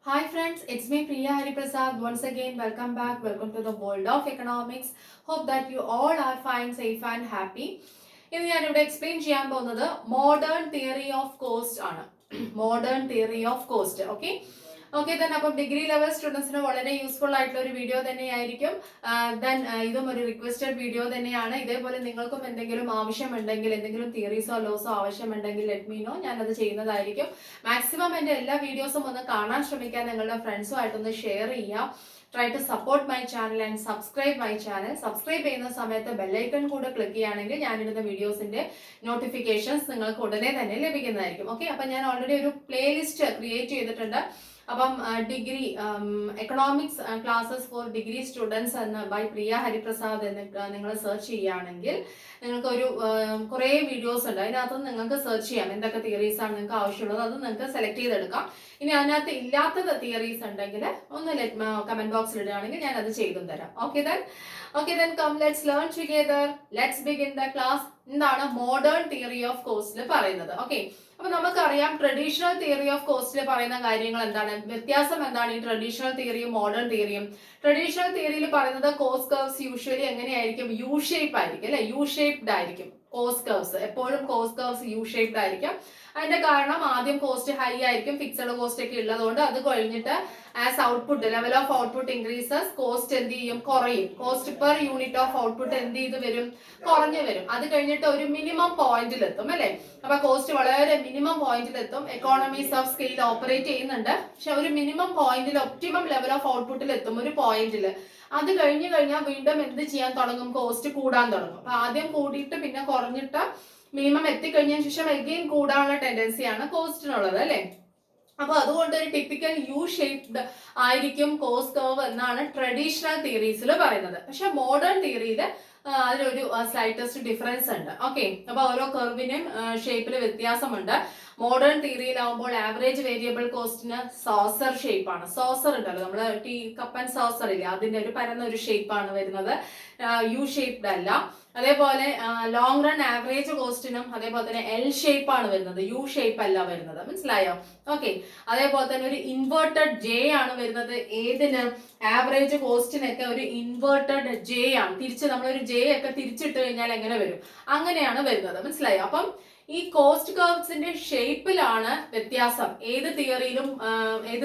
Hi friends, it's me Priya Hariprasad. Once again, welcome back. Welcome to the world of economics. Hope that you all are fine, safe and happy. ഇന്ന് ഞാനിവിടെ explain ചെയ്യാൻ പോകുന്നത് modern theory of cost ആണ്. Modern theory of cost. Okay then അപ്പം degree level സ്റ്റുഡൻസിന് വളരെ useful ആയിട്ടുള്ള ഒരു വീഡിയോ തന്നെയായിരിക്കും. ദെൻ ഇതും ഒരു റിക്വസ്റ്റഡ് വീഡിയോ തന്നെയാണ്. ഇതേപോലെ നിങ്ങൾക്കും എന്തെങ്കിലും ആവശ്യമുണ്ടെങ്കിൽ, എന്തെങ്കിലും തിയറീസോ ലോസോ ആവശ്യമുണ്ടെങ്കിൽ ലെറ്റ് മീ നോ, ഞാനത് ചെയ്യുന്നതായിരിക്കും. മാക്സിമം എൻ്റെ എല്ലാ വീഡിയോസും ഒന്ന് കാണാൻ ശ്രമിക്കാൻ നിങ്ങളുടെ ഫ്രണ്ട്സുമായിട്ടൊന്ന് ഷെയർ ചെയ്യാം. Try to support my channel and subscribe my channel. Subscribe ചെയ്യുന്ന സമയത്ത് ബെല്ലൈക്കൺ കൂടെ ക്ലിക്ക് ചെയ്യുകയാണെങ്കിൽ ഞാനിടുന്ന വീഡിയോസിന്റെ നോട്ടിഫിക്കേഷൻസ് നിങ്ങൾക്ക് ഉടനെ തന്നെ ലഭിക്കുന്നതായിരിക്കും. ഓക്കെ, അപ്പം ഞാൻ ഓൾറെഡി ഒരു പ്ലേലിസ്റ്റ് ക്രിയേറ്റ് ചെയ്തിട്ടുണ്ട്. അപ്പം degree economics classes four degree students എന്ന് ബൈ പ്രിയ ഹരിപ്രസാദ് എന്ന് നിങ്ങൾ സെർച്ച് ചെയ്യുകയാണെങ്കിൽ നിങ്ങൾക്ക് ഒരു കുറേ വീഡിയോസ് ഉണ്ട്. അതിനകത്ത് നിങ്ങൾക്ക് സെർച്ച് ചെയ്യാം എന്തൊക്കെ തിയറീസ് ആണ് നിങ്ങൾക്ക് ആവശ്യമുള്ളത്. അത് നിങ്ങൾക്ക് സെലക്ട് ചെയ്തെടുക്കാം. ഇനി അതിനകത്ത് ഇല്ലാത്തത് തിയറീസ് ഉണ്ടെങ്കിൽ ഒന്ന് കമന്റ് ബോക്സിൽ ഇടുകയാണെങ്കിൽ ഞാൻ അത് ചെയ്തും തരാം. Okay then come let's learn together. Let's begin the class. എന്താണ് മോഡേൺ തിയറി ഓഫ് കോസ്റ്റിൽ പറയുന്നത്? ഓക്കെ, അപ്പൊ നമുക്കറിയാം ട്രഡീഷണൽ തിയറി ഓഫ് കോസ്റ്റിൽ പറയുന്ന കാര്യങ്ങൾ എന്താണ്, വ്യത്യാസം എന്താണ് ഈ ട്രഡീഷണൽ തിയറിയും മോഡേൺ തിയറിയും. ട്രഡീഷണൽ തിയറിയിൽ പറയുന്നത് കോസ്റ്റ് കർവ്സ് യൂഷ്വലി എങ്ങനെയായിരിക്കും, യു ഷേപ്പ് ആയിരിക്കും അല്ലെ, യു ഷേപ്ഡ് ആയിരിക്കും കോസ്റ്റ് കർവ്സ്. എപ്പോഴും കോസ്റ്റ് കർവ്സ് യു ഷേപ്ഡ് ആയിരിക്കും. അതിന്റെ കാരണം ആദ്യം കോസ്റ്റ് ഹൈ ആയിരിക്കും, ഫിക്സഡ് കോസ്റ്റ് ഒക്കെ ഉള്ളതുകൊണ്ട്. അത് കഴിഞ്ഞിട്ട് as output level of output increases, cost എന്ത് ചെയ്യും, കുറയും. Cost per unit of output എന്ത് ചെയ്ത് വരും, കുറഞ്ഞു വരും. അത് കഴിഞ്ഞിട്ട് ഒരു മിനിമം പോയിന്റിൽ എത്തും അല്ലെ. അപ്പൊ കോസ്റ്റ് വളരെ മിനിമം പോയിന്റിൽ എത്തും. എക്കോണമീസ് ഓഫ് സ്കെയിൽ ഓപ്പറേറ്റ് ചെയ്യുന്നുണ്ട്, പക്ഷെ ഒരു മിനിമം പോയിന്റിൽ ഒപ്റ്റിമം ലെവൽ ഓഫ് ഔട്ട്പുട്ടിൽ എത്തും ഒരു പോയിന്റിൽ. അത് കഴിഞ്ഞു കഴിഞ്ഞാൽ വീണ്ടും എന്ത് ചെയ്യാൻ തുടങ്ങും, കോസ്റ്റ് കൂടാൻ തുടങ്ങും. അപ്പൊ ആദ്യം കൂടിയിട്ട് പിന്നെ കുറഞ്ഞിട്ട് മിനിമം എത്തിക്കഴിഞ്ഞതിന് ശേഷം എഗെയിൻ കൂടാനുള്ള ടെൻഡൻസിയാണ് കോസ്റ്റിനുള്ളത് അല്ലെ. അപ്പൊ അതുകൊണ്ട് ഒരു ടിപ്പിക്കൽ യു ഷേപ്ഡ് ആയിരിക്കും കോസ്റ്റ് കർവ് എന്നാണ് ട്രഡീഷണൽ തിയറീസിൽ പറയുന്നത്. പക്ഷെ മോഡേൺ തിയറിയിൽ അതിലൊരു സ്ലൈറ്റസ്റ്റ് ഡിഫറൻസ് ഉണ്ട്. ഓക്കെ, അപ്പൊ ഓരോ കർവിനും ഷേപ്പിൽ വ്യത്യാസമുണ്ട്. മോഡേൺ തിയറിയിലാവുമ്പോൾ ആവറേജ് വേരിയബിൾ കോസ്റ്റിന് സോസർ ഷേപ്പാണ്. സോസർ ഉണ്ടല്ലോ, നമ്മള് ടീ കപ്പ് ആൻഡ് സോസർ ഇല്ല, അതിന്റെ ഒരു പരന്ന ഒരു ഷേപ്പാണ് വരുന്നത്, യു ഷേപ്ഡ് അല്ല. അതേപോലെ ലോങ് റൺ ആവറേജ് കോസ്റ്റിനും അതേപോലെ തന്നെ എൽ ഷേപ്പ് ആണ് വരുന്നത്, യു ഷേപ്പ് അല്ല വരുന്നത്. മനസ്സിലായോ? ഓക്കെ, അതേപോലെ തന്നെ ഒരു ഇൻവേർട്ടഡ് ജെ ആണ് വരുന്നത്. ഏതിന്? ആവറേജ് കോസ്റ്റിനൊക്കെ ഒരു ഇൻവേർട്ടഡ് ജെ ആണ്. തിരിച്ച് നമ്മളൊരു ജെ ഒക്കെ തിരിച്ചിട്ട് കഴിഞ്ഞാൽ എങ്ങനെ വരും, അങ്ങനെയാണ് വരുന്നത്. മനസ്സിലായോ? അപ്പം ഈ കോസ്റ്റ് കർവ്സിന്റെ ഷേപ്പിലാണ് വ്യത്യാസം ഏത്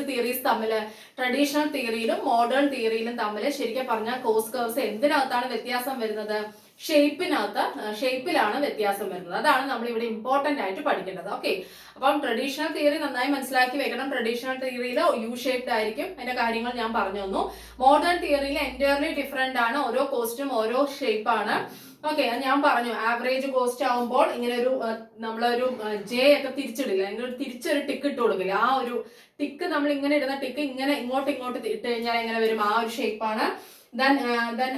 തിയറീസ് തമ്മിൽ, ട്രഡീഷണൽ തിയറിയിലും മോഡേൺ തിയറിയിലും തമ്മിൽ. ശരിക്കും പറഞ്ഞാൽ കോസ്റ്റ് കർവ്സ് എന്തിനകത്താണ് വ്യത്യാസം വരുന്നത്, ഷേപ്പിലാണ് വ്യത്യാസം വരുന്നത്. അതാണ് നമ്മൾ ഇവിടെ ഇമ്പോർട്ടന്റ് ആയിട്ട് പഠിക്കേണ്ടത്. ഓക്കെ, അപ്പം ട്രഡീഷണൽ തിയറി നന്നായി മനസ്സിലാക്കി വെക്കണം. ട്രഡീഷണൽ തിയറിയിൽ യു ഷേപ്ഡ് ആയിരിക്കും, അതിന്റെ കാര്യങ്ങൾ ഞാൻ പറഞ്ഞു തന്നു. മോഡേൺ തിയറിയിൽ എൻറ്റയർലി ഡിഫറെന്റ് ആണ്, ഓരോ കോസ്റ്റും ഓരോ ഷേപ്പാണ്. ഓക്കെ, ഞാൻ പറഞ്ഞു ആവറേജ് കോസ്റ്റ് ആവുമ്പോൾ ഇങ്ങനെ ഒരു നമ്മളൊരു ജെ ഒക്കെ തിരിച്ചിടില്ല, അല്ലെങ്കിൽ തിരിച്ചൊരു ടിക്ക് ഇട്ട് കൊടുക്കില്ല. ആ ഒരു ടിക്ക് നമ്മൾ ഇങ്ങനെ ഇടുന്ന ടിക്ക് ഇങ്ങനെ ഇങ്ങോട്ട് ഇട്ട് കഴിഞ്ഞാൽ എങ്ങനെ വരും, ആ ഒരു ഷേപ്പാണ്. ദെൻ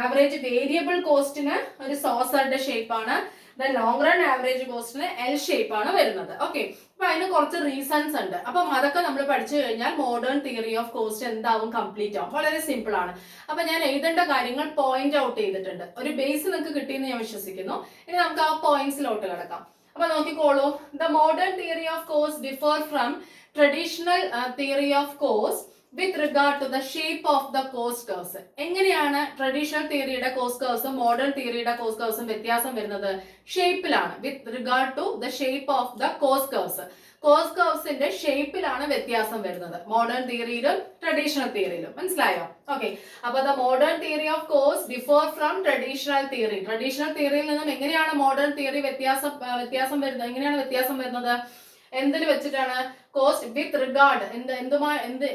ആവറേജ് വേരിയബിൾ കോസ്റ്റിന് ഒരു സോസറുടെ ഷേപ്പാണ്. ദെൻ ലോങ് റൺ ആവറേജ് കോസ്റ്റിന് എൽ ഷേപ്പാണ് വരുന്നത്. ഓക്കെ, അപ്പൊ അതിന് കുറച്ച് റീസൺസ് ഉണ്ട്. അപ്പം അതൊക്കെ നമ്മൾ പഠിച്ചു കഴിഞ്ഞാൽ മോഡേൺ തിയറി ഓഫ് കോസ്റ്റ് എന്താവും, കംപ്ലീറ്റ് ആവും. വളരെ സിമ്പിൾ ആണ്. അപ്പൊ ഞാൻ എഴുതേണ്ട കാര്യങ്ങൾ പോയിന്റ് ഔട്ട് ചെയ്തിട്ടുണ്ട്. ഒരു ബേസ് നിങ്ങൾക്ക് കിട്ടിയെന്ന് ഞാൻ വിശ്വസിക്കുന്നു. ഇനി നമുക്ക് ആ പോയിന്റ്സിലോട്ട് കിടക്കാം. അപ്പൊ നോക്കിക്കോളൂ. The modern theory of cost differ from traditional theory of cost with regard to the shape of the cost curves. എങ്ങനെയാണ് ട്രഡീഷണൽ തിയറിയുടെ കോസ്റ്റ് കർവ്സും മോഡേൺ തിയറിയുടെ കോസ്റ്റ് കർവ്സും വ്യത്യാസം വരുന്നത്? ഷേപ്പിലാണ്. With regard to the shape of the cost curves. Cost കർവ്സിന്റെ ഷേപ്പിലാണ് വ്യത്യാസം വരുന്നത് മോഡേൺ തിയറിയിലും ട്രഡീഷണൽ തിയറിയിലും. മനസ്സിലായോ? ഓക്കെ, അപ്പൊ the modern theory of cost differ from traditional theory. Traditional തിയറിയിൽ നിന്നും എങ്ങനെയാണ് മോഡേൺ തിയറി വ്യത്യാസം വരുന്നത്? എങ്ങനെയാണ് വ്യത്യാസം വരുന്നത്? എന്തിൽ വെച്ചിട്ടാണ്? കോസ്റ്റ് വിത്ത് റിഗാർഡ്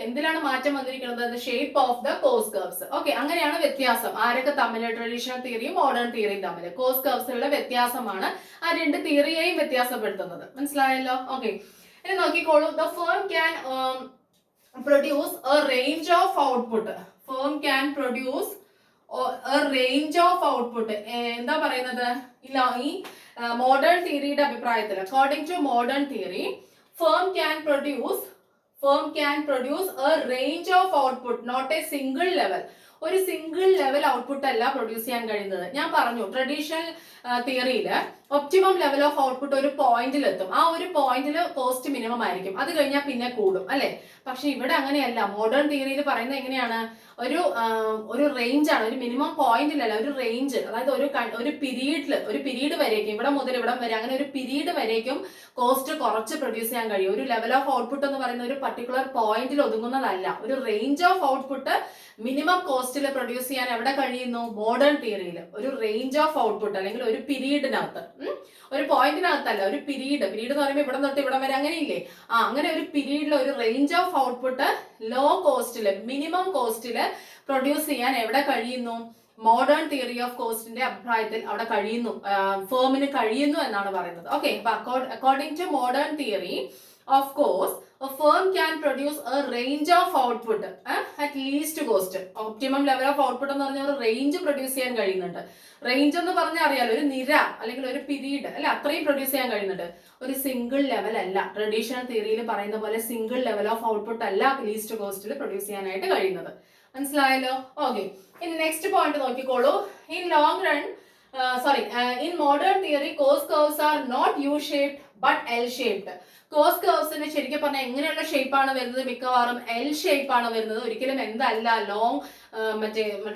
എന്തിലാണ് മാറ്റം വന്നിരിക്കുന്നത്? Shape of the cost curves. Okay, അങ്ങനെയാണ് വ്യത്യാസം. ആരൊക്കെ തമ്മിൽ? ട്രഡീഷണൽ തിയറിയും മോഡേൺ തിയറിയും തമ്മിൽ കോസ്റ്റ് കർവ്സിലുള്ള വ്യത്യാസമാണ് ആ രണ്ട് തിയറിയെയും വ്യത്യാസപ്പെടുത്തുന്നത്. മനസ്സിലായല്ലോ? ഓക്കെ, ഇനി നോക്കിക്കോളൂ. The firm can produce a range of output. Firm can produce a range of output. എന്താ പറയുന്നത്? ഈ മോഡേൺ തിയറിയുടെ അഭിപ്രായത്തിൽ, according to modern theory, firm can produce a range of output, not a single level. ഒരു single level output അല്ല produce ചെയ്യാൻ കഴിയുന്നത്. ഞാൻ പറഞ്ഞു ട്രഡീഷണൽ തിയറിയിൽ ഒപ്റ്റിമം ലെവൽ ഓഫ് ഔട്ട്പുട്ട് ഒരു പോയിന്റിൽ എത്തും. ആ ഒരു പോയിന്റിൽ കോസ്റ്റ് മിനിമം ആയിരിക്കും, അത് കഴിഞ്ഞാൽ പിന്നെ കൂടും അല്ലെ. പക്ഷെ ഇവിടെ അങ്ങനെയല്ല. മോഡേൺ തിയറിയിൽ പറയുന്നത് എങ്ങനെയാണ്, ഒരു റേഞ്ച് ആണ്, ഒരു മിനിമം പോയിന്റിലല്ല, ഒരു റേഞ്ച്. അതായത് ഒരു പീരീഡ് വരേക്കും, ഇവിടെ മുതൽ ഇവിടം വരെ, അങ്ങനെ ഒരു പീരീഡ് വരേക്കും കോസ്റ്റ് കുറച്ച് പ്രൊഡ്യൂസ് ചെയ്യാൻ കഴിയും. ഒരു ലെവൽ ഓഫ് ഔട്ട്പുട്ട് എന്ന് പറയുന്ന ഒരു പർട്ടിക്കുലർ പോയിന്റിൽ ഒതുങ്ങുന്നതല്ല. ഒരു റേഞ്ച് ഓഫ് ഔട്ട്പുട്ട് മിനിമം കോസ്റ്റിൽ പ്രൊഡ്യൂസ് ചെയ്യാൻ എവിടെ കഴിയുന്നു? മോഡേൺ തിയറിയിൽ. ഒരു റേഞ്ച് ഓഫ് ഔട്ട്പുട്ട് അല്ലെങ്കിൽ ഒരു പീരീഡിനകത്ത്, ഒരു പോയിന്റിനകത്തല്ല, ഒരു പീരീഡ് എന്ന് പറയുമ്പോൾ ഇവിടെ തൊട്ട് ഇവിടെ വരെ അങ്ങനെയില്ലേ, അങ്ങനെ ഒരു പീരീഡിൽ ഒരു റേഞ്ച് ഓഫ് ഔട്ട്പുട്ട് ലോ കോസ്റ്റില്, മിനിമം കോസ്റ്റില് പ്രൊഡ്യൂസ് ചെയ്യാൻ എവിടെ കഴിയുന്നു? മോഡേൺ തിയറി ഓഫ് കോസ്റ്റിന്റെ അഭിപ്രായത്തിൽ അവിടെ കഴിയുന്നു, ഫേമിന് കഴിയുന്നു എന്നാണ് പറയുന്നത്. Okay, according to modern theory of cost, a firm can produce a range of output at least cost. Optimum level of output എന്ന് പറഞ്ഞാൽ ഒരു റേഞ്ച് പ്രൊഡ്യൂസ് ചെയ്യാൻ കഴിയുന്നുണ്ട്. റേഞ്ച് എന്ന് പറഞ്ഞാൽ അറിയാലോ, ഒരു നിര അല്ലെങ്കിൽ ഒരു പീരീഡ് അല്ലെ, അത്രയും പ്രൊഡ്യൂസ് ചെയ്യാൻ കഴിയുന്നുണ്ട്. ഒരു സിംഗിൾ ലെവൽ അല്ല. ട്രഡീഷണൽ തിയറിയിൽ പറയുന്ന പോലെ സിംഗിൾ ലെവൽ ഓഫ് ഔട്ട്പുട്ട് അല്ല ലീസ്റ്റ് കോസ്റ്റിൽ പ്രൊഡ്യൂസ് ചെയ്യാനായിട്ട് കഴിയുന്നത്. മനസ്സിലായല്ലോ? ഓക്കെ, ഇനി നെക്സ്റ്റ് പോയിന്റ് നോക്കിക്കോളൂ. In long run in modern theory, cost curves are not U-shaped but L-shaped. Cost കർവ്സിന് ശരിക്കും പറഞ്ഞാൽ എങ്ങനെയുള്ള ഷേപ്പ് ആണ് വരുന്നത്? മിക്കവാറും എൽ ഷേപ്പ് ആണ് വരുന്നത്. ഒരിക്കലും എന്തല്ല, ലോങ്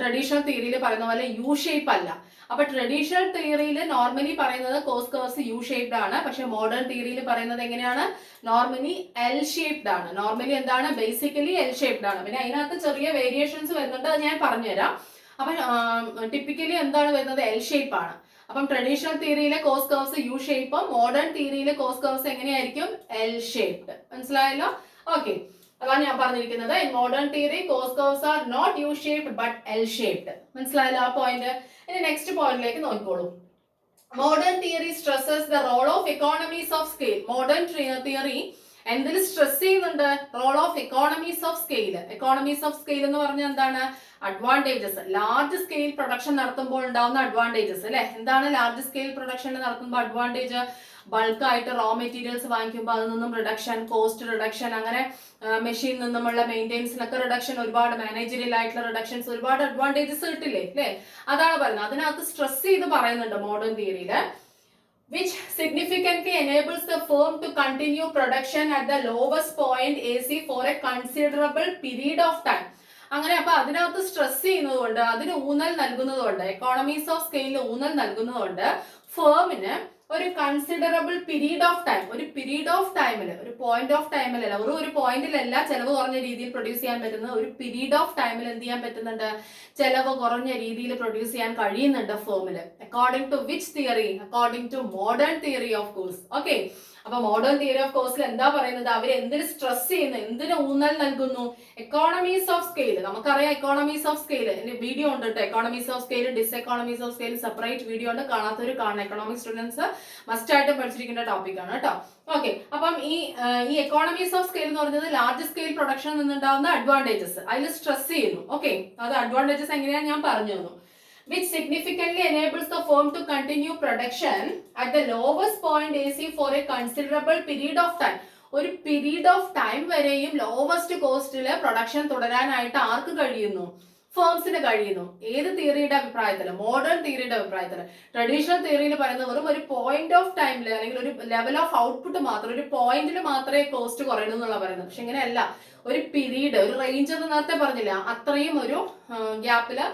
ട്രഡീഷണൽ തിയറിയിൽ പറയുന്ന പോലെ യു ഷേപ്പ് അല്ല. അപ്പൊ ട്രഡീഷണൽ തിയറിയിൽ നോർമലി പറയുന്നത് കോസ്റ്റ് കർവ്സ് യു ഷേപ്ഡ് ആണ്. പക്ഷെ മോഡേൺ തിയറിയിൽ പറയുന്നത് എങ്ങനെയാണ്? നോർമലി എൽ ഷേപ്ഡ് ആണ്. നോർമലി എന്താണ്? ബേസിക്കലി എൽ ഷേപ്ഡ് ആണ്. പിന്നെ അതിനകത്ത് ചെറിയ വേരിയേഷൻസ് വരുന്നുണ്ട്, അത് ഞാൻ പറഞ്ഞുതരാം. അപ്പൊ ടിപ്പിക്കലി എന്താണ് വരുന്നത്? എൽ ഷേപ്പ് ആണ്. അപ്പം ട്രഡീഷണൽ തിയറിയിലെ കോസ്റ്റ് കർവ്സ് യു ഷേപ്പും മോഡേൺ തിയറിയിലെ കോസ്റ്റ് കർവ്സ് എങ്ങനെയായിരിക്കും? L shaped. മനസ്സിലായല്ലോ? ഓക്കെ, അതാണ് ഞാൻ പറഞ്ഞിരിക്കുന്നത്. In modern theory cost curves are not U shaped but L shaped. മനസ്സിലായല്ലോ ആ പോയിന്റ്? ഇനി നെക്സ്റ്റ് പോയിന്റിലേക്ക് നോക്കിക്കോളൂ. Modern theory stresses the role of economies of scale. Modern theory എന്തിൽ സ്ട്രെസ് ചെയ്യുന്നുണ്ട്? Role of economies of scale. Economies of scale എന്ന് പറഞ്ഞാൽ എന്താണ്? അഡ്വാൻറ്റേജസ്. ലാർജ് സ്കെയിൽ പ്രൊഡക്ഷൻ നടത്തുമ്പോൾ ഉണ്ടാവുന്ന അഡ്വാൻറ്റേജസ് അല്ലെ. എന്താണ് ലാർജ് സ്കെയിൽ പ്രൊഡക്ഷൻ നടത്തുമ്പോൾ അഡ്വാൻറ്റേജ്? ബൾക്കായിട്ട് റോ മെറ്റീരിയൽസ് വാങ്ങിക്കുമ്പോൾ അതിൽ നിന്നും റിഡക്ഷൻ, കോസ്റ്റ് റിഡക്ഷൻ, അങ്ങനെ മെഷീൻ നിന്നുമുള്ള മെയിൻ്റെനൻസിനൊക്കെ റിഡക്ഷൻ, ഒരുപാട് മാനേജറിയൽ ആയിട്ടുള്ള റിഡക്ഷൻസ്, ഒരുപാട് അഡ്വാൻറ്റേജസ് കിട്ടില്ലേ അല്ലേ? അതാണ് പറയുന്നത്. അതിനകത്ത് സ്ട്രെസ് ചെയ്ത് പറയുന്നുണ്ട് modern തിയറിയില്, which significantly enables the firm to continue production at the lowest point AC for a considerable period of time. അങ്ങനെ അപ്പൊ അതിനകത്ത് സ്ട്രെസ് ചെയ്യുന്നതുകൊണ്ട്, അതിന് ഊന്നൽ നൽകുന്നതുകൊണ്ട്, എക്കോണമീസ് ഓഫ് സ്കെയിലിൽ ഊന്നൽ നൽകുന്നതുകൊണ്ട് ഫേമിന് ഒരു കൺസിഡറബിൾ പീരീഡ് ഓഫ് ടൈം, ഒരു പീരീഡ് ഓഫ് ടൈമിൽ, ഒരു പോയിന്റ് ഓഫ് ടൈമിലല്ല, ഒരു പോയിന്റിലല്ല ചെലവ് കുറഞ്ഞ രീതിയിൽ പ്രൊഡ്യൂസ് ചെയ്യാൻ പറ്റുന്നത്, ഒരു പീരീഡ് ഓഫ് ടൈമിൽ എന്ത് ചെയ്യാൻ പറ്റുന്നുണ്ട്? ചെലവ് കുറഞ്ഞ രീതിയിൽ പ്രൊഡ്യൂസ് ചെയ്യാൻ കഴിയുന്നുണ്ട് ഫേമിൽ. According to which theory? According to modern theory of course. Okay, അപ്പൊ മോഡേൺ തിയറി ഓഫ് കോഴ്സിൽ എന്താ പറയുന്നത്? അവർ എന്തിന് സ്ട്രെസ് ചെയ്യുന്നു, എന്തിന് ഊന്നൽ നൽകുന്നു? Economies of scale. നമുക്കറിയാം എക്കോണമീസ് ഓഫ് സ്കെയിൽ, വീഡിയോ ഉണ്ട് കേട്ടോ. Economies of scale, diseconomies of scale separate video ഉണ്ട്, കാണാത്തൊരു കാണണം. എക്കണോമിക് സ്റ്റുഡൻസ് മസ്റ്റ് ആയിട്ട് പഠിച്ചിരിക്കേണ്ട ടോപ്പിക് ആണ് കേട്ടോ. ഓക്കെ, അപ്പം ഈ എക്കോണമീസ് ഓഫ് സ്കെയിൽ എന്ന് പറയുന്നത് ലാർജ് സ്കെയിൽ പ്രൊഡക്ഷനിൽ നിന്നുണ്ടാവുന്ന അഡ്വാൻറ്റേജസ്, അതിൽ സ്ട്രെസ് ചെയ്യുന്നു. ഓക്കെ, അത് അഡ്വാൻറ്റേജസ് എങ്ങനെയാണ് ഞാൻ പറഞ്ഞു തന്നു. which significantly enables the firm to continue production at the lowest point AC for a considerable period of time. ഒരു പീരീഡ് ഓഫ് ടൈം വരെയും ലോവസ്റ്റ് കോസ്റ്റില് പ്രൊഡക്ഷൻ തുടരാനായിട്ട് ആർക്ക് കഴിയുന്നു? ഫേംസിന് കഴിയുന്നു. ഏത് തിയറിയുടെ അഭിപ്രായത്തിൽ? മോഡേൺ തിയറിയുടെ അഭിപ്രായത്തിൽ. ട്രഡീഷണൽ തിയറിയിൽ പറയുന്ന വെറും ഒരു പോയിന്റ് ഓഫ് ടൈമിൽ അല്ലെങ്കിൽ ഒരു ലെവൽ ഓഫ് ഔട്ട്പുട്ട് മാത്രം, ഒരു പോയിന്റിൽ മാത്രമേ കോസ്റ്റ് കുറയൂ എന്നുള്ള പറയുന്നത്. പക്ഷെ ഇങ്ങനെയല്ല, ഒരു പീരീഡ്, ഒരു റേഞ്ച് എന്ന് നേരത്തെ പറഞ്ഞില്ല, അത്രയും ഒരു ഗ്യാപ്പില്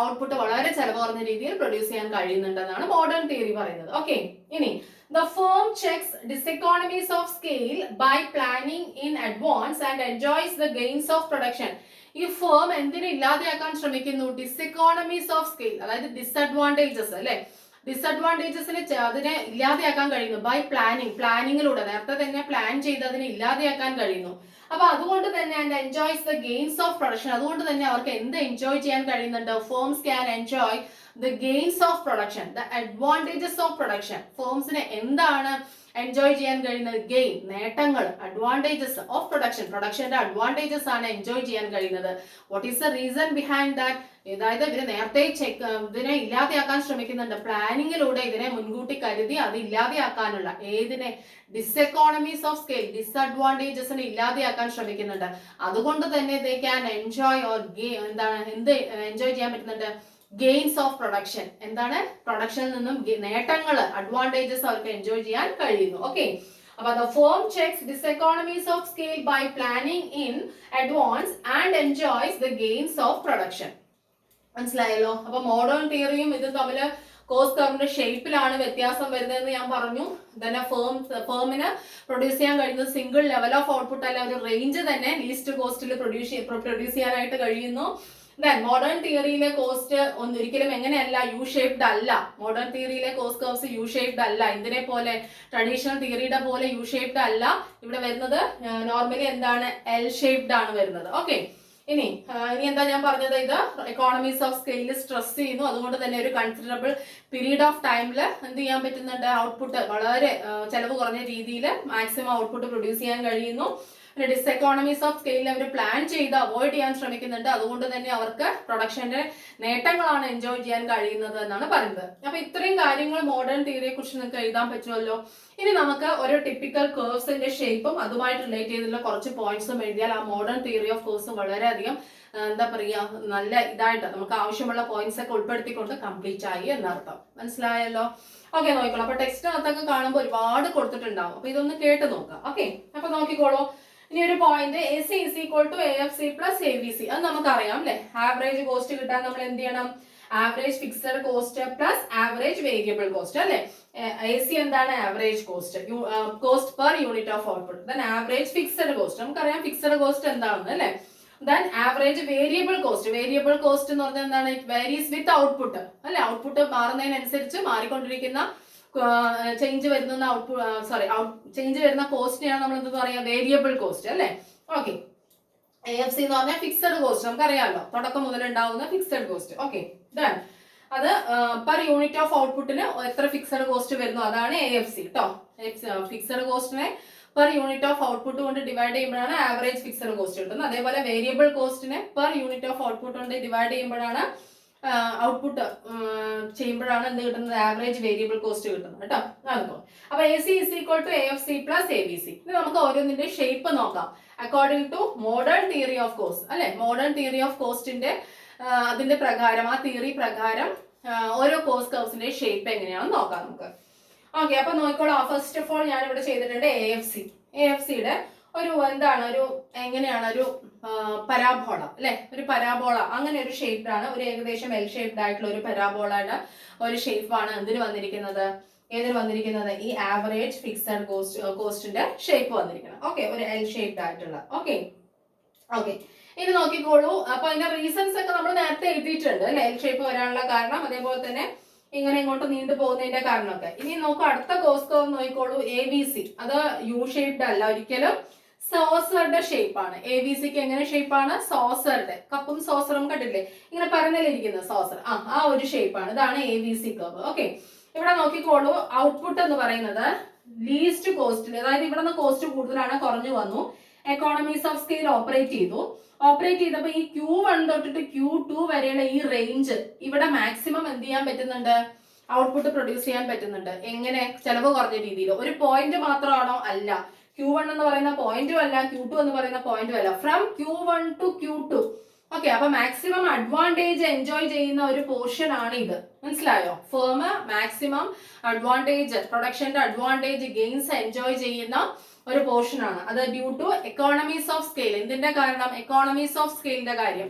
ഔട്ട്പുട്ട് വളരെ ചെലവ് കുറഞ്ഞ രീതിയിൽ പ്രൊഡ്യൂസ് ചെയ്യാൻ കഴിയുന്നുണ്ടെന്നാണ് മോഡേൺ തിയറി പറയുന്നത്. ഓക്കെ, ഇനി the firm checks diseconomies of scale by planning in advance and enjoys the gains of production. ഈ ഫേം എന്തിനെ ഇല്ലാതെയാക്കാൻ ശ്രമിക്കുന്നു? ഡിസെക്കോണമീസ് ഓഫ് സ്കെയിൽ, അതായത് ഡിസഡ്വാൻറ്റേജസ് അല്ലെ. ഡിസഡ്വാൻറ്റേജസിനെ അതിനെ ഇല്ലാതെയാക്കാൻ കഴിയുന്നു ബൈ പ്ലാനിങ്ങിലൂടെ. നേരത്തെ തന്നെ പ്ലാൻ ചെയ്ത് അതിനെ ഇല്ലാതെയാക്കാൻ കഴിയുന്നു. അപ്പൊ അതുകൊണ്ട് തന്നെ and enjoys the gains of production, അതുകൊണ്ട് തന്നെ അവർക്ക് എന്ത് എൻജോയ് ചെയ്യാൻ കഴിയുന്നുണ്ട്? Firms can enjoy the gains of production, the advantages of production. ഫേംസിന് എന്താണ് എൻജോയ് ചെയ്യാൻ കഴിയുന്നത് ഗെയിൻ, നേട്ടങ്ങൾ, അഡ്വാൻറ്റേജസ് ഓഫ് പ്രൊഡക്ഷന്റെ അഡ്വാൻറ്റേജസ് ആണ് എൻജോയ് ചെയ്യാൻ കഴിയുന്നത്. What is the reason behind that? അതായത് ഇവര് നേരത്തെ ഇതിനെ ഇല്ലാതെയാക്കാൻ ശ്രമിക്കുന്നുണ്ട്, പ്ലാനിങ്ങിലൂടെ ഇതിനെ മുൻകൂട്ടി കരുതി അത് ഇല്ലാതെയാക്കാനുള്ള ഏതിനെ ഡിസ്എക്കോണമീസ് ഓഫ് സ്കെയിൽ, ഡിസ്അഡ്വാൻറ്റേജസിനെ ഇല്ലാതെയാക്കാൻ ശ്രമിക്കുന്നുണ്ട്. അതുകൊണ്ട് തന്നെ they can enjoy or enjoy ചെയ്യാൻ പറ്റുന്നുണ്ട് ഗെയിൻസ് ഓഫ് പ്രൊഡക്ഷൻ. എന്താണ്? പ്രൊഡക്ഷനിൽ നിന്നും നേട്ടങ്ങൾ, അഡ്വാൻറ്റേജസ് അവർക്ക് എൻജോയ് ചെയ്യാൻ കഴിയുന്നു. ഓക്കെ, അപ്പൊ the firm checks diseconomies of scale by planning in advance and enjoys the gains of production. മനസ്സിലായല്ലോ? അപ്പൊ മോഡേൺ തിയറിയും ഇതും തമ്മിൽ കോസ്റ്റ് കർവിന്റെ ഷേപ്പിലാണ് വ്യത്യാസം വരുന്നതെന്ന് ഞാൻ പറഞ്ഞു. തന്നെ ഫേമിന് പ്രൊഡ്യൂസ് ചെയ്യാൻ കഴിയുന്നത് സിംഗിൾ ലെവൽ ഓഫ് ഔട്ട്പുട്ട് അല്ല, ഒരു റേഞ്ച് തന്നെ ലീസ്റ്റ് കോസ്റ്റിൽ പ്രൊഡ്യൂസ് ചെയ്യാനായിട്ട് കഴിയുന്നു. മോഡേൺ തിയറിയിലെ കോസ്റ്റ് ഒരിക്കലും എങ്ങനെയല്ല, യു ഷേപ്ഡ് അല്ല. മോഡേൺ തിയറിയിലെ കോസ്റ്റ് കർവ്സ് യു ഷേപ്ഡ് അല്ല, എന്തിനെ പോലെ, ട്രഡീഷണൽ തിയറിയുടെ പോലെ യു ഷേപ്ഡ് അല്ല. ഇവിടെ വരുന്നത് നോർമലി എന്താണ്, എൽ ഷേപ്ഡ് ആണ് വരുന്നത്. ഓക്കെ, ഇനി എന്താ ഞാൻ പറഞ്ഞത്, ഇത് എക്കോണമീസ് ഓഫ് സ്കെയിൽ സ്ട്രെസ് ചെയ്യുന്നു. അതുകൊണ്ട് തന്നെ ഒരു കൺസിഡറബിൾ പീരീഡ് ഓഫ് ടൈമിൽ എന്ത് ചെയ്യാൻ പറ്റുന്നുണ്ട്, ഔട്ട്പുട്ട് വളരെ ചെലവ് കുറഞ്ഞ രീതിയിൽ മാക്സിമം ഔട്ട്പുട്ട് പ്രൊഡ്യൂസ് ചെയ്യാൻ കഴിയുന്നു. ഡിസ്എക്കോണമീസ് ഓഫ് സ്കെയിൽ അവർ പ്ലാൻ ചെയ്ത് അവോയ്ഡ് ചെയ്യാൻ ശ്രമിക്കുന്നുണ്ട്. അതുകൊണ്ട് തന്നെ അവർക്ക് പ്രൊഡക്ഷന്റെ നേട്ടങ്ങളാണ് എൻജോയ് ചെയ്യാൻ കഴിയുന്നത് എന്നാണ് പറയുന്നത്. അപ്പൊ ഇത്രയും കാര്യങ്ങൾ മോഡേൺ തിയറിയെ കുറിച്ച് നിങ്ങൾക്ക് എഴുതാൻ പറ്റുമല്ലോ. ഇനി നമുക്ക് ഒരു ടിപ്പിക്കൽ കേർവ്സിന്റെ ഷേപ്പും അതുമായിട്ട് റിലേറ്റ് ചെയ്തിട്ടുള്ള കുറച്ച് പോയിന്റ്സും എഴുതിയാൽ ആ മോഡേൺ തിയറി ഓഫ് കേർവ്സ് വളരെയധികം എന്താ പറയാ, നല്ല ഇതായിട്ട് നമുക്ക് ആവശ്യമുള്ള പോയിന്റ്സ് ഒക്കെ ഉൾപ്പെടുത്തിക്കൊണ്ട് കംപ്ലീറ്റ് ആയി എന്നർത്ഥം. മനസ്സിലായല്ലോ? ഓക്കെ, നോക്കിക്കോളൂ. അപ്പൊ ടെക്സ്റ്റിനകത്തൊക്കെ കാണുമ്പോൾ ഒരുപാട് കൊടുത്തിട്ടുണ്ടാവും. അപ്പൊ ഇതൊന്ന് കേട്ട് നോക്കാം. ഓക്കെ, അപ്പൊ നോക്കിക്കോളൂ. ഇനി ഒരു point AC is equal to AFC plus ABC. അത് നമുക്കറിയാം അല്ലെ. ആവറേജ് കോസ്റ്റ് കിട്ടാൻ നമ്മൾ എന്ത് ചെയ്യണം? Average fixed cost plus average variable cost അല്ലെ. AC എന്താണ്? Average cost, cost per unit of output. Then average fixed cost, നമുക്കറിയാം ഫിക്സഡ് കോസ്റ്റ് എന്താണെന്ന് അല്ലെ. Then average variable cost, variable cost എന്ന് പറഞ്ഞാൽ എന്താണ്? ഇറ്റ് വേരീസ് വിത്ത് ഔട്ട്പുട്ട് അല്ലെ. Output മാറുന്നതിനനുസരിച്ച് മാറിക്കൊണ്ടിരിക്കുന്ന ചേഞ്ച് വരുന്ന ചേഞ്ച് വരുന്ന കോസ്റ്റിനെയാണ് നമ്മൾ എന്താ പറയാ, വേരിയബിൾ കോസ്റ്റ് അല്ലെ. ഓക്കെ, AFC എന്ന് പറഞ്ഞാൽ ഫിക്സഡ് കോസ്റ്റ്, നമുക്കറിയാമല്ലോ, തുടക്കം മുതൽ ഉണ്ടാവുന്ന ഫിക്സഡ് കോസ്റ്റ്. ഓക്കെ, ദെൻ അത് പെർ യൂണിറ്റ് ഓഫ് ഔട്ട്പുട്ടിന് എത്ര ഫിക്സഡ് കോസ്റ്റ് വരുന്നു അതാണ് AFC കേട്ടോ. ഫിക്സഡ് കോസ്റ്റിനെ പെർ യൂണിറ്റ് ഓഫ് ഔട്ട്പുട്ട് കൊണ്ട് ഡിവൈഡ് ചെയ്യുമ്പോഴാണ് ആവറേജ് ഫിക്സഡ് കോസ്റ്റ് കിട്ടുന്നത്. അതേപോലെ വേരിയബിൾ കോസ്റ്റിനെ പെർ യൂണിറ്റ് ഓഫ് ഔട്ട്പുട്ട് കൊണ്ട് ഡിവൈഡ് ചെയ്യുമ്പോഴാണ് ഔട്ട്പുട്ട് ചെയ്യുമ്പോഴാണ് എന്ത് കിട്ടുന്നത്, ആവറേജ് വേരിയബിൾ കോസ്റ്റ് കിട്ടുന്നത് കേട്ടോ. നടക്കും. അപ്പൊ AC is equal to AFC plus ABC. ഇനി നമുക്ക് ഓരോന്നിന്റെ ഷേപ്പ് നോക്കാം according to modern theory of cost അല്ലെ. മോഡേൺ തിയറി ഓഫ് കോസ്റ്റിന്റെ അതിന്റെ പ്രകാരം, ആ തിയറി പ്രകാരം ഓരോ കോസ്റ്റ് കർവ്സിന്റെ ഷേപ്പ് എങ്ങനെയാണെന്ന് നോക്കാം നമുക്ക്. ഓക്കെ, അപ്പൊ നോക്കിക്കോളൂ. ഫസ്റ്റ് ഓഫ് ഓൾ ഞാൻ ഇവിടെ ചെയ്തിട്ടുണ്ട് AFCയുടെ ഒരു എന്താണ്, ഒരു എങ്ങനെയാണ്, ഒരു പരാബോള അല്ലെ, ഒരു പരാബോള അങ്ങനെ ഒരു ഷേപ്പാണ്, ഒരു ഏകദേശം എൽ ഷേപ്ഡ് ആയിട്ടുള്ള ഒരു പരാബോളയുടെ ഒരു ഷേപ്പാണ് എന്തിന് വന്നിരിക്കുന്നത്, ഏതിന് വന്നിരിക്കുന്നത്, ഈ ആവറേജ് ഫിക്സഡ് കോസ്റ്റിന്റെ ഷേപ്പ് വന്നിരിക്കണം. ഓക്കെ, ഒരു എൽ ഷേപ്ഡ് ആയിട്ടുള്ള. ഓക്കെ, ഇനി നോക്കിക്കോളൂ. അപ്പൊ അതിന്റെ റീസൺസ് ഒക്കെ നമ്മൾ നേരത്തെ എഴുതിയിട്ടുണ്ട് അല്ലെ, എൽ ഷേപ്പ് വരാനുള്ള കാരണം, അതേപോലെ തന്നെ ഇങ്ങനെ ഇങ്ങോട്ട് നീണ്ടു പോകുന്നതിന്റെ കാരണമൊക്കെ. ഇനി നോക്കൂ, അടുത്ത കോസ്റ്റ് കർവ് നോക്കിക്കോളൂ. ABC, അത് യു ഷേപ്ഡ് അല്ല, ഒരിക്കലും സോസറുടെ ഷേപ്പാണ്. ABCക്ക് എങ്ങനെ ഷേപ്പാണ്? സോസറുടെ, കപ്പും സോസറും കണ്ടില്ലേ, ഇങ്ങനെ പരന്നിലിരിക്കുന്ന സോസർ, ആ ഒരു ഷേപ്പാണ്. ഇതാണ് ABC കർവ്. ഓക്കെ, ഇവിടെ നോക്കിക്കോളൂ. ഔട്ട്പുട്ട് എന്ന് പറയുന്നത് ലീസ്റ്റ് കോസ്റ്റിൽ, അതായത് ഇവിടെ നിന്ന് കോസ്റ്റ് കൂടുതലാണ്, കുറഞ്ഞു വന്നു. എക്കോണമീസ് ഓഫ് സ്കെയിൽ ഓപ്പറേറ്റ് ചെയ്തപ്പോൾ ഈ Q1 തൊട്ടിട്ട് Q2 വരെയുള്ള ഈ റേഞ്ച് ഇവിടെ മാക്സിമം എന്ത് ചെയ്യാൻ പറ്റുന്നുണ്ട്, ഔട്ട്പുട്ട് പ്രൊഡ്യൂസ് ചെയ്യാൻ പറ്റുന്നുണ്ട്. എങ്ങനെ? ചെലവ് കുറഞ്ഞ രീതിയിൽ. ഒരു പോയിന്റ് മാത്രമാണോ? അല്ല. Q1 എന്ന് പറയുന്ന പോയിന്റും അല്ല, Q2 എന്ന് പറയുന്ന പോയിന്റും അല്ല, from Q1 to Q2. Okay, അപ്പൊ മാക്സിമം അഡ്വാൻറ്റേജ് എൻജോയ് ചെയ്യുന്ന ഒരു പോർഷൻ ആണ് ഇത്. മനസ്സിലായോ? ഫേം മാക്സിമം അഡ്വാൻറ്റേജ്, പ്രൊഡക്ഷന്റെ അഡ്വാൻറ്റേജ് ഗെയിൻസ് എൻജോയ് ചെയ്യുന്ന ഒരു പോർഷൻ ആണ്. അത് due to economies of scale. എന്തിന്റെ കാരണം? എക്കോണമീസ് ഓഫ് സ്കെയിലിന്റെ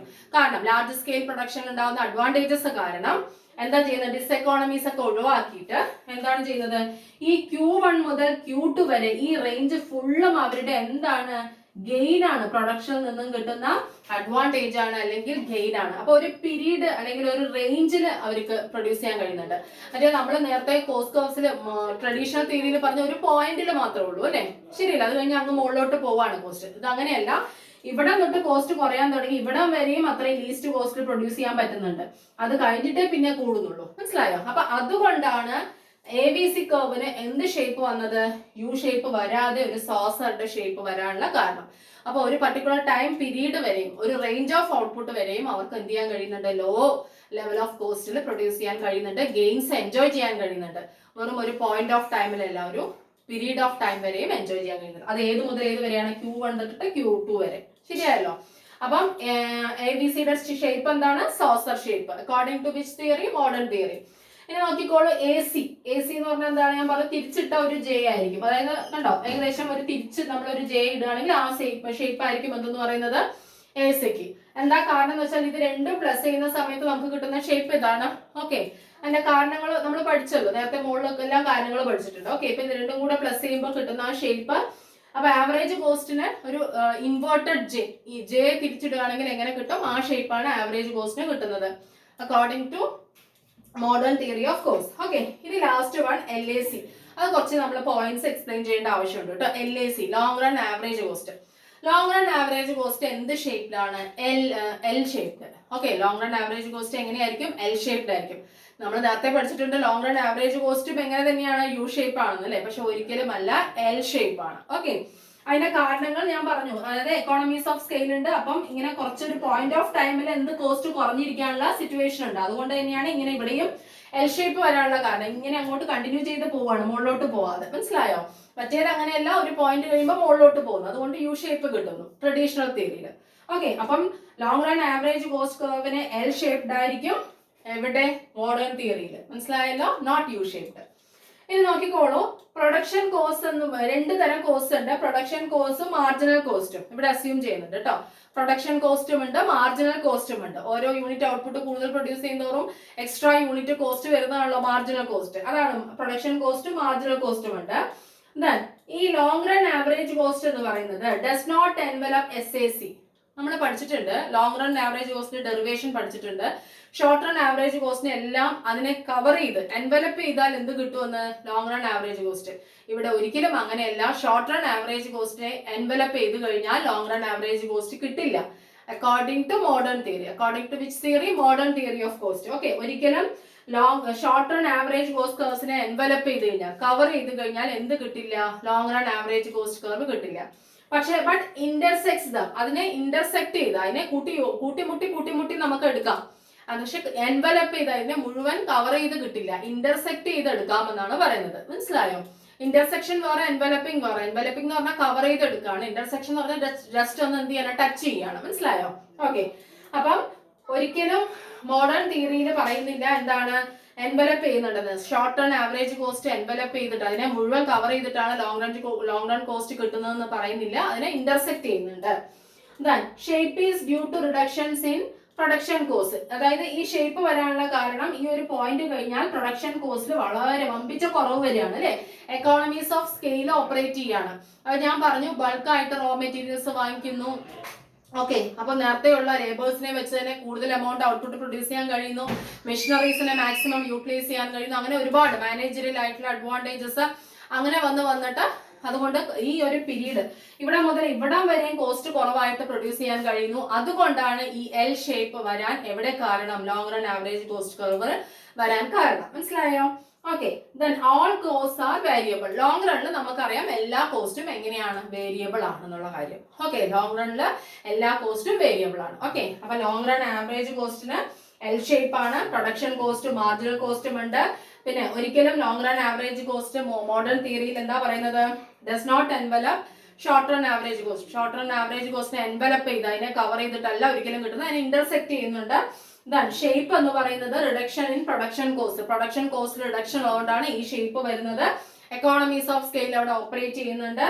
കാരണം ലാർജ് സ്കെയിൽ പ്രൊഡക്ഷൻ ഉണ്ടാകുന്ന അഡ്വാൻറ്റേജസ് കാരണം എന്താ ചെയ്യുന്നത്, ഡിസ്എക്കോണമീസ് ഒക്കെ ഒഴിവാക്കിയിട്ട് എന്താണ് ചെയ്യുന്നത്, ഈ Q1 മുതൽ Q2 വരെ ഈ റേഞ്ച് ഫുള്ളും അവരുടെ എന്താണ്, ഗെയിൻ ആണ്. പ്രൊഡക്ഷനിൽ നിന്നും കിട്ടുന്ന അഡ്വാൻറ്റേജ് ആണ്, അല്ലെങ്കിൽ ഗെയിൻ ആണ്. അപ്പൊ ഒരു പീരീഡ് അല്ലെങ്കിൽ ഒരു റേഞ്ചിൽ അവർക്ക് പ്രൊഡ്യൂസ് ചെയ്യാൻ കഴിയുന്നുണ്ട്. അതായത് നമ്മൾ നേരത്തെ കോസ്റ്റ് കർവ്സിൽ ട്രഡീഷണൽ തിയറിയിൽ പറഞ്ഞ ഒരു പോയിന്റിൽ മാത്രമേ ഉള്ളൂ അല്ലെ, ശരിയല്ല. അത് കഴിഞ്ഞ് അങ്ങ് മുകളിലോട്ട് പോവാണ് കോസ്റ്റ്. ഇത് അങ്ങനെയല്ല, ഇവിടെ തൊട്ട് കോസ്റ്റ് കുറയാൻ തുടങ്ങി, ഇവിടെ വരെയും അത്രയും ലീസ്റ്റ് കോസ്റ്റ് പ്രൊഡ്യൂസ് ചെയ്യാൻ പറ്റുന്നുണ്ട്. അത് കഴിഞ്ഞിട്ടേ പിന്നെ കൂടുന്നുള്ളൂ. മനസ്സിലായോ? അപ്പൊ അതുകൊണ്ടാണ് എ ബി സി കർവിന് എന്ത് ഷേപ്പ് വന്നത്? യു ഷേപ്പ് വരാതെ ഒരു സോസറുടെ ഷേപ്പ് വരാനുള്ള കാരണം. അപ്പൊ ഒരു പർട്ടിക്കുലർ ടൈം പീരീഡ് വരെയും ഒരു റേഞ്ച് ഓഫ് ഔട്ട്പുട്ട് വരെയും അവർക്ക് എന്ത് ചെയ്യാൻ കഴിയുന്നുണ്ട്? ലോ ലെവൽ ഓഫ് കോസ്റ്റിൽ പ്രൊഡ്യൂസ് ചെയ്യാൻ കഴിയുന്നുണ്ട്, ഗെയിൻസ് എൻജോയ് ചെയ്യാൻ കഴിയുന്നുണ്ട്. വെറും ഒരു പോയിന്റ് ഓഫ് ടൈമിലല്ല, ഒരു പീരീഡ് ഓഫ് ടൈം വരെയും എൻജോയ് ചെയ്യാൻ കഴിയുന്നുണ്ട്. അത് ഏത് മുതൽ ഏത് വരെയാണ്? Q1 തൊട്ട് Q2 വരെ. ശരിയായല്ലോ? അപ്പം എ ബി സിയുടെ ഷേപ്പ് എന്താണ്? Saucer shape. According to which theory? Modern theory. ഇനി നോക്കിക്കോളൂ എ സി എന്ന് പറഞ്ഞാൽ എന്താണ്? ഞാൻ പറഞ്ഞത് തിരിച്ചിട്ട ഒരു ജെ ആയിരിക്കും. അതായത് കണ്ടോ, ഏകദേശം ഒരു തിരിച്ച് നമ്മളൊരു ജെ ഇടുകയാണെങ്കിൽ ആ ഷേപ്പ് ആയിരിക്കും എന്തെന്ന് പറയുന്നത്? എ സിക്ക്. എന്താ കാരണം എന്ന് വെച്ചാൽ ഇത് രണ്ടും പ്ലസ് ചെയ്യുന്ന സമയത്ത് നമുക്ക് കിട്ടുന്ന ഷേപ്പ് ഇതാണ്. ഓക്കെ, അതിന്റെ കാരണങ്ങൾ നമ്മൾ പഠിച്ചല്ലോ നേരത്തെ, മുകളിലൊക്കെ എല്ലാ കാര്യങ്ങളും പഠിച്ചിട്ടുണ്ട്. ഓക്കെ, ഇപ്പൊ ഇത് രണ്ടും കൂടെ പ്ലസ് ചെയ്യുമ്പോൾ കിട്ടുന്ന ആ ഷേപ്പ്. അപ്പൊ ആവറേജ് കോസ്റ്റിന് ഒരു ഇൻവേർട്ടഡ് ജെ, ഈ ജെ തിരിച്ചിടുകയാണെങ്കിൽ എങ്ങനെ കിട്ടും? ആ ഷേപ്പാണ് ആവറേജ് കോസ്റ്റിന് കിട്ടുന്നത് according to modern theory of course. Okay, ഇനി last one L A C. അത് കുറച്ച് നമ്മൾ പോയിന്റ്സ് എക്സ്പ്ലെയിൻ ചെയ്യേണ്ട ആവശ്യമുണ്ട് കേട്ടോ. L A C, long run average cost. Long run average cost എന്ത് ഷേപ്പിലാണ്? L shaped. Okay, long run average cost എങ്ങനെയായിരിക്കും? എൽ ഷേപ്ഡ് ആയിരിക്കും. നമ്മൾ നേരത്തെ പഠിച്ചിട്ടുണ്ട് ലോങ് റൺ ആവറേജ് കോസ്റ്റും എങ്ങനെ തന്നെയാണ്? യു ഷേപ്പ് ആണെന്ന് അല്ലേ? പക്ഷെ ഒരിക്കലും അല്ല, എൽ ഷേപ്പ് ആണ്. ഓക്കെ, അതിന്റെ കാരണങ്ങൾ ഞാൻ പറഞ്ഞു. അതായത് എക്കോണമീസ് ഓഫ് സ്കെയിൽ ഉണ്ട്. അപ്പം ഇങ്ങനെ കുറച്ചൊരു പോയിന്റ് ഓഫ് ടൈമിൽ എന്ത് കോസ്റ്റ് കുറഞ്ഞിരിക്കാനുള്ള സിറ്റുവേഷൻ ഉണ്ട്. അതുകൊണ്ട് തന്നെയാണ് ഇങ്ങനെ ഇവിടെയും എൽ ഷേപ്പ് വരാനുള്ള കാരണം. ഇങ്ങനെ അങ്ങോട്ട് കണ്ടിന്യൂ ചെയ്ത് പോവാണ്, മുകളിലോട്ട് പോവാതെ. മനസ്സിലായോ? മറ്റേത് അങ്ങനെയല്ല, ഒരു പോയിന്റ് കഴിയുമ്പോൾ മുകളിലോട്ട് പോകുന്നു. അതുകൊണ്ട് യു ഷേപ്പ് കിട്ടുന്നു ട്രഡീഷണൽ തിയറിയിൽ. ഓക്കെ, അപ്പം ലോങ് റൺ ആവറേജ് കോസ്റ്റ് കർവിന് എൽ ഷേപ്ഡ് ആയിരിക്കും. എവിടെ? മോഡേൺ തിയറിയിൽ. മനസ്സിലായല്ലോ? Not U shaped. ഇനി നോക്കിക്കോളൂ, പ്രൊഡക്ഷൻ കോസ്റ്റ് എന്നും രണ്ട് തരം കോസ്റ്റ് ഉണ്ട്. പ്രൊഡക്ഷൻ കോസ്റ്റും മാർജിനൽ കോസ്റ്റും ഇവിടെ അസ്യൂം ചെയ്യുന്നുണ്ട് കേട്ടോ. പ്രൊഡക്ഷൻ കോസ്റ്റും ഉണ്ട്, മാർജിനൽ കോസ്റ്റും ഉണ്ട്. ഓരോ യൂണിറ്റ് ഔട്ട്പുട്ട് കൂടുതൽ പ്രൊഡ്യൂസ് ചെയ്യുന്നതോറും എക്സ്ട്രാ യൂണിറ്റ് കോസ്റ്റ് വരുന്നതാണല്ലോ മാർജിനൽ കോസ്റ്റ്. അതാണ് പ്രൊഡക്ഷൻ കോസ്റ്റും മാർജിനൽ കോസ്റ്റും ഉണ്ട്. ദെൻ ഈ ലോങ് റൺ ആവറേജ് കോസ്റ്റ് എന്ന് പറയുന്നത് ഡസ് നോട്ട് എൻവലപ്പ് SAC. നമ്മൾ പഠിച്ചിട്ടുണ്ട് ലോങ് റൺ ആവറേജ് കോസ്റ്റിന്റെ ഡെറിവേഷൻ പഠിച്ചിട്ടുണ്ട്. ഷോർട്ട് റൺ ആവറേജ് കോസ്റ്റിനെ എല്ലാം അതിനെ കവർ ചെയ്ത് എൻവലപ്പ് ചെയ്താൽ എന്ത് കിട്ടുമെന്ന്? Long run average cost. ഇവിടെ ഒരിക്കലും അങ്ങനെയല്ല. ഷോർട്ട് റൺ ആവറേജ് കോസ്റ്റിനെ എൻവലപ്പ് ചെയ്ത് കഴിഞ്ഞാൽ ലോങ് റൺ ആവറേജ് കോസ്റ്റ് കിട്ടില്ല according to modern theory. According to which theory? Modern theory of cost. Okay, ഒരിക്കലും ഷോർട്ട് റൺ ആവറേജ് കോസ്റ്റ് കർവ്സിനെ എൻവലപ്പ് ചെയ്ത് കഴിഞ്ഞാൽ, കവർ ചെയ്ത് കഴിഞ്ഞാൽ എന്ത് കിട്ടില്ല? Long run average cost curve കിട്ടില്ല. പക്ഷെ ബട്ട് ഇന്റർസെക്ട്സ് ദം, അതിനെ ഇന്റർസെക്ട് ചെയ്ത് അതിനെ കൂട്ടിമുട്ടി നമുക്ക് എടുക്കാം. പക്ഷെ എൻവലപ്പ് ചെയ്ത് അതിനെ മുഴുവൻ കവർ ചെയ്ത് കിട്ടില്ല, ഇന്റർസെക്ട് ചെയ്ത് എടുക്കാമെന്നാണ് പറയുന്നത്. മനസ്സിലായോ? ഇന്റർസെക്ഷൻ വേറെ, എൻവലപ്പിംഗ് വേറെ. എൻവലപ്പിംഗ് എന്ന് പറഞ്ഞാൽ കവർ ചെയ്ത് എടുക്കുകയാണ്. ഇന്റർസെക്ഷൻ എന്ന് പറഞ്ഞാൽ ജസ്റ്റ് ഒന്ന് എന്ത് ചെയ്യണം? ടച്ച് ചെയ്യാണ്. മനസ്സിലായോ? ഓക്കെ, അപ്പം ഒരിക്കലും മോഡേൺ തിയറിയിൽ പറയുന്നില്ല എന്താണ് എൻവലപ്പ് ചെയ്യുന്നുണ്ടെന്ന്. Short run average cost envelope ചെയ്തിട്ട് അതിനെ മുഴുവൻ കവർ ചെയ്തിട്ടാണ് ലോങ് റൺ കോസ്റ്റ് കിട്ടുന്നതെന്ന് പറയുന്നില്ല. അതിനെ ഇന്റർസെക്ട് ചെയ്യുന്നുണ്ട്. Then shape is due to reductions in production cost. അതായത് ഈ ഷേപ്പ് വരാനുള്ള കാരണം ഈ ഒരു പോയിന്റ് കഴിഞ്ഞാൽ പ്രൊഡക്ഷൻ കോസ്റ്റിൽ വളരെ വമ്പിച്ച കുറവ് വരികയാണ് അല്ലെ? എക്കോണമീസ് ഓഫ് സ്കെയിൽ ഓപ്പറേറ്റ് ചെയ്യാണ്. അത് ഞാൻ പറഞ്ഞു, ബൾക്കായിട്ട് റോ മെറ്റീരിയൽസ് വാങ്ങിക്കുന്നു. ഓക്കെ, അപ്പൊ നേരത്തെയുള്ള ലേബേഴ്സിനെ വെച്ച് തന്നെ കൂടുതൽ എമൗണ്ട് ഔട്ട്പുട്ട് പ്രൊഡ്യൂസ് ചെയ്യാൻ കഴിയുന്നു. മെഷീനറീസിനെ മാക്സിമം യൂട്ടിലൈസ് ചെയ്യാൻ കഴിയുന്നു. അങ്ങനെ ഒരുപാട് മാനേജറിയൽ ആയിട്ടുള്ള അഡ്വാൻറ്റേജസ് അങ്ങനെ വന്നിട്ട് അതുകൊണ്ട് ഈ ഒരു പീരീഡ് ഇവിടെ മുതൽ ഇവിടം വരെയും കോസ്റ്റ് കുറവായിട്ട് പ്രൊഡ്യൂസ് ചെയ്യാൻ കഴിയുന്നു. അതുകൊണ്ടാണ് ഈ എൽ ഷേപ്പ് വരാൻ എവിടെ കാരണം? Long run average cost curve വരാൻ കാരണം. മനസ്സിലായോ? Okay, then all cost are variable. Long റണ്ണിൽ നമുക്കറിയാം എല്ലാ കോസ്റ്റും എങ്ങനെയാണ്? വേരിയബിൾ ആണെന്നുള്ള കാര്യം. ഓക്കെ, ലോങ് റണ്ണിൽ എല്ലാ കോസ്റ്റും വേരിയബിൾ ആണ്. ഓക്കെ, അപ്പൊ ലോങ് റൺ ആവറേജ് കോസ്റ്റിന് എൽ ഷേപ്പ് ആണ്. പ്രൊഡക്ഷൻ കോസ്റ്റും മാർജിനൽ കോസ്റ്റും ഉണ്ട്. പിന്നെ ഒരിക്കലും long run average cost modern തിയറിയിൽ എന്താ പറയുന്നത്? Does not envelope short run average cost. Short run average കോസ്റ്റിനെ എൻവലപ്പ് ചെയ്ത് അതിനെ കവർ ചെയ്തിട്ടല്ല ഒരിക്കലും കിട്ടുന്നത്, അതിനെ ഇന്റർസെക്ട് ചെയ്യുന്നുണ്ട്. ദാൻ ഷേപ്പ് എന്ന് പറയുന്നത് reduction in production cost. Production cost reduction ഉള്ളതുകൊണ്ടാണ് ഈ ഷേപ്പ് വരുന്നത്. എക്കോണമീസ് ഓഫ് സ്കെയിൽ അവിടെ ഓപ്പറേറ്റ് ചെയ്യുന്നുണ്ട്.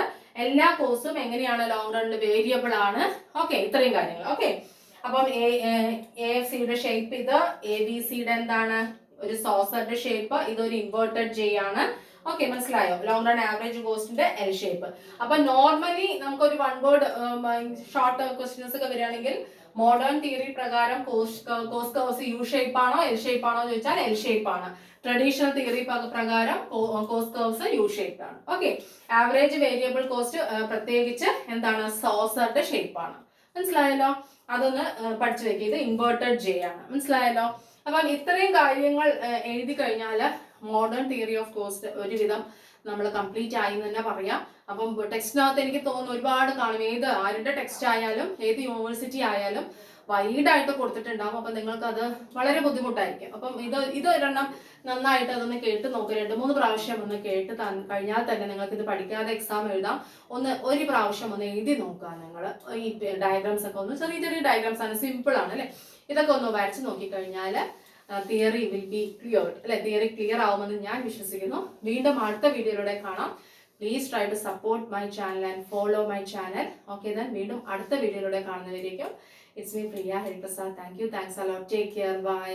എല്ലാ കോസ്റ്റും എങ്ങനെയാണ്? ലോങ് റണ്ണിൽ വേരിയബിൾ ആണ്. ഓക്കെ, ഇത്രയും കാര്യങ്ങൾ. ഓക്കെ, അപ്പം AFCയുടെ ഷേപ്പ് ഇത്, ABCയുടെ എന്താണ്? ഒരു സോസറിന്റെ ഷേപ്പ്. ഇതൊരു ഇൻവേർട്ടഡ് ജെ ആണ്. ഓക്കെ, മനസ്സിലായോ? ലോങ് റൺ ആവറേജ് കോസ്റ്റിന്റെ എൽ ഷേപ്പ്. അപ്പൊ നോർമലി നമുക്കൊരു വൺ വേർഡ് ഷോർട്ട് ക്വസ്റ്റ്യൻസ് ഒക്കെ വരികയാണെങ്കിൽ മോഡേൺ തിയറി പ്രകാരം കോസ്റ്റ് കർവ്സ് യു ഷേപ്പ് ആണോ എൽ ഷേപ്പ് ആണോ ചോദിച്ചാൽ എൽ ഷേപ്പ് ആണ്. ട്രഡീഷണൽ തിയറി പ്രകാരം കോസ്റ്റ് കർവ്സ് യു ഷേപ്പ് ആണ്. ഓക്കെ, ആവറേജ് വേരിയബിൾ കോസ്റ്റ് പ്രത്യേകിച്ച് എന്താണ്? സോസറിന്റെ ഷേപ്പ് ആണ്. മനസ്സിലായല്ലോ? അതൊന്ന് പഠിച്ചു വെക്കുക. ഇത് ഇൻവേർട്ടഡ് ജെ ആണ്. മനസ്സിലായല്ലോ? അപ്പം ഇത്രയും കാര്യങ്ങൾ എഴുതി കഴിഞ്ഞാൽ മോഡേൺ തിയറി ഓഫ് കോസ്റ്റ് ഒരുവിധം നമ്മൾ കംപ്ലീറ്റ് ആയി എന്ന് തന്നെ പറയാം. അപ്പം ടെക്സ്റ്റിനകത്ത് എനിക്ക് തോന്നുന്നു ഒരുപാട് കാണും, ഏത് ആരുടെ ടെക്സ്റ്റ് ആയാലും ഏത് യൂണിവേഴ്സിറ്റി ആയാലും വൈഡായിട്ട് കൊടുത്തിട്ടുണ്ടാകും. അപ്പം നിങ്ങൾക്ക് അത് വളരെ ബുദ്ധിമുട്ടായിരിക്കും. അപ്പം ഇതൊരെണ്ണം നന്നായിട്ട് അതൊന്ന് കേട്ട് നോക്കുക. 2-3 പ്രാവശ്യം ഒന്ന് കേട്ട് കഴിഞ്ഞാൽ തന്നെ നിങ്ങൾക്ക് ഇത് പഠിക്കാതെ എക്സാം എഴുതാം. ഒരു പ്രാവശ്യം ഒന്ന് എഴുതി നോക്കുക. നിങ്ങൾ ഈ ഡയഗ്രാംസ് ഒക്കെ ഒന്ന് ചെറിയ ചെറിയ ഡയഗ്രാംസ് ആണ്, സിമ്പിൾ ആണ് അല്ലെ. ഇതൊക്കെ ഒന്ന് വരച്ച് നോക്കിക്കഴിഞ്ഞാൽ തിയറി വിൽ ബി ക്ലിയർ അല്ലെ. തിയറി ക്ലിയർ ആവുമെന്ന് ഞാൻ വിശ്വസിക്കുന്നു. വീണ്ടും അടുത്ത വീഡിയോയിലൂടെ കാണാം. Please try to support my channel and follow my channel. Okay, then വീണ്ടും അടുത്ത വീഡിയോയിലൂടെ കാണുന്നവരേക്കും it's me Priya Hariprasad. Thank you, thanks a lot, take care, by.